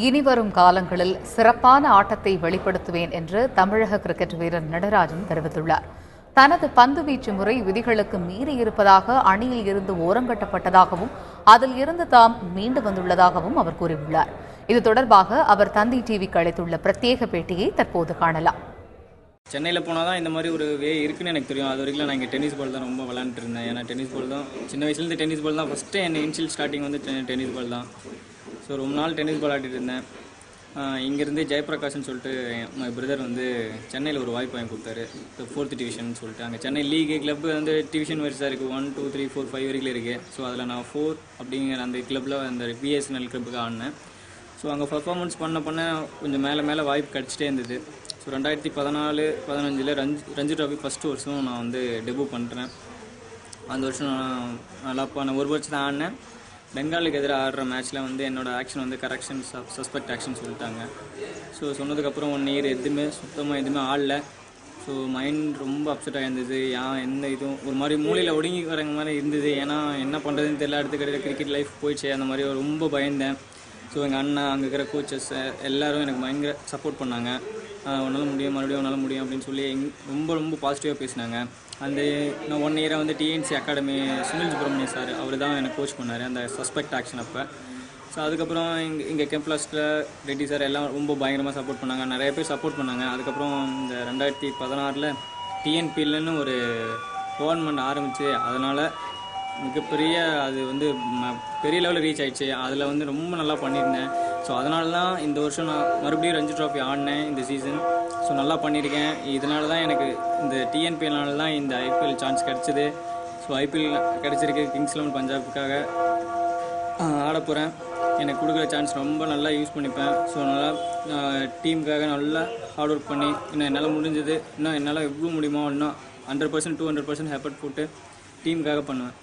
இனிவரும் காலங்களில் சிறப்பான ஆட்டத்தை வெளிப்படுத்துவேன் என்று தமிழக கிரிக்கெட் வீரர் நடராஜன் தெரிவித்துள்ளார். தனது பந்துவீச்சு முறை விதிகளுக்கு மீறி இருப்பதாக அணியில் இருந்து ஓரங்கட்டப்பட்டதாகவும் அதில் இருந்து தாம் மீண்டு வந்துள்ளதாகவும் அவர் கூறியுள்ளார். இது தொடர்பாக அவர் தந்தி டிவிக்கு அளித்துள்ள பிரத்யேக பேட்டியை தற்போது காணலாம். சென்னையில் போனால் தான் இந்த மாதிரி ஒரு வே இருக்குன்னு எனக்கு தெரியும். அது வரைக்கும் நான் இங்கே டென்னிஸ் பால் தான் ரொம்ப விளாண்டுட்டு இருந்தேன். ஏன்னா டென்னிஸ் பால் தான் சின்ன வயசுலேருந்து டென்னிஸ் பால் தான் ஃபஸ்ட்டு என் இனிஷியல் ஸ்டார்டிங் வந்து டென்னிஸ் பால் தான். ஸோ ரொம்ப நாள் டென்னிஸ் பால் ஆடிட்டு இருந்தேன். இங்கேருந்து ஜெயபிரகாஷ்னு சொல்லிட்டு என் பிரதர் வந்து சென்னையில் ஒரு வாய்ப்பு வாங்கி கொடுத்தாரு. 4th டிவிஷன் சொல்லிட்டு அங்கே சென்னை லீக் கிளப் வந்து டிவிஷன் வரிசா இருக்குது. 1, 2, 3, 4, 5 வரைக்கும் இருக்குது. ஸோ அதில் நான் 4 அப்படிங்கிற அந்த கிளப்பில் அந்த பிஎஸ்என்எல் கிளப்புக்கு ஆடினேன். ஸோ அங்கே பர்ஃபார்மன்ஸ் பண்ண கொஞ்சம் மேலே வாய்ப்பு கிடச்சிட்டே இருந்தது. ஸோ 2014-15 ரஞ்சி ட்ராஃபி ஃபஸ்ட்டு வருஷம் நான் வந்து டெபு பண்ணுறேன். அந்த வருஷம் நான் நல்லா நான் ஒரு வருஷம் தான் ஆடினேன். பெங்காலுக்கு எதிராக ஆடுற மேட்ச்சில் வந்து என்னோடய ஆக்ஷன் வந்து கரெக்ஷன் சஸ்பெக்ட் ஆக்ஷன் சொல்லிட்டாங்க. ஸோ சொன்னதுக்கப்புறம் 1 இயர் எதுவுமே ஆடல. ஸோ மைண்ட் ரொம்ப அப்செட் ஆகிருந்தது. எந்த இதுவும் ஒரு மாதிரி மூலையில் ஒடுங்கி வரங்க மாதிரி இருந்தது. ஏன்னா என்ன பண்ணுறதுன்னு தெரியல. அடுத்த கிரிக்கெட் லைஃப் போயிடுச்சு. அந்த மாதிரி ரொம்ப பயந்தேன். ஸோ எங்கள் அண்ணன் அங்கே இருக்கிற கோச்சஸ் எல்லோரும் எனக்கு பயங்கர சப்போர்ட் பண்ணாங்க. உன்னால் முடியும், மறுபடியும் உன்னால் முடியும் அப்படின்னு சொல்லி ரொம்ப பாசிட்டிவாக பேசினாங்க. அந்த நான் 1 இயராக வந்து TNC academy Sunil Subramaniam sir அவர் தான் எனக்கு கோச் பண்ணார் அந்த சஸ்பெக்ட் ஆக்ஷன் அப்போ. ஸோ அதுக்கப்புறம் இங்கே கேம்ப்ளாஸ்ட்டில் ரெட்டி சார் எல்லாம் ரொம்ப பயங்கரமாக சப்போர்ட் பண்ணாங்க. நிறைய பேர் சப்போர்ட் பண்ணாங்க. அதுக்கப்புறம் இந்த 2016 டிஎன்பிஎல்னு ஒரு டோர்னமெண்ட் ஆரம்பித்து அதனால் மிகப்பெரிய அது வந்து பெரிய லெவலில் ரீச் ஆகிடுச்சு. அதில் வந்து ரொம்ப நல்லா பண்ணியிருந்தேன். ஸோ அதனால தான் இந்த வருஷம் நான் மறுபடியும் ரஞ்சி ட்ராஃபி ஆடினேன் இந்த சீசன். ஸோ நல்லா பண்ணியிருக்கேன். இதனால தான் எனக்கு இந்த டிஎன்பிஎல்னால தான் இந்த ஐபிஎல் சான்ஸ் கிடச்சிது. ஸோ ஐபிஎல் கிடச்சிருக்கு. கிங்ஸ் 11 பஞ்சாபுக்காக ஆட போகிறேன். எனக்கு கொடுக்குற சான்ஸ் ரொம்ப நல்லா யூஸ் பண்ணிப்பேன். ஸோ நல்லா டீமுக்காக நல்லா ஹார்ட் ஒர்க் பண்ணி இன்னும் என்னால் முடிஞ்சது இன்னும் என்னால் எவ்வளோ முடியுமோ இன்னும் 100% 200% எஃபர்ட் போட்டு டீமுக்காக பண்ணுவேன்.